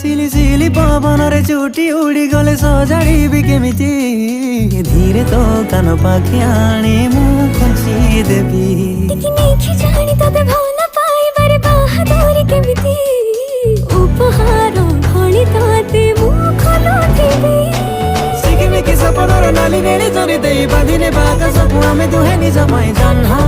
सिली सिली पवन रे चुटी उड़ी गले सजाड़ी केमिति धीरे तो कान पाखि आनी मु खुंची देबी देखि जानी तते भला पाइबारे बाहादुरी केमिति उपहार भली तते मु खोलुथिबी सिकिमिकी सपनर नाली नेली जरी देई बांधिने बाका सबु आमे दुहे निज पई जन्हा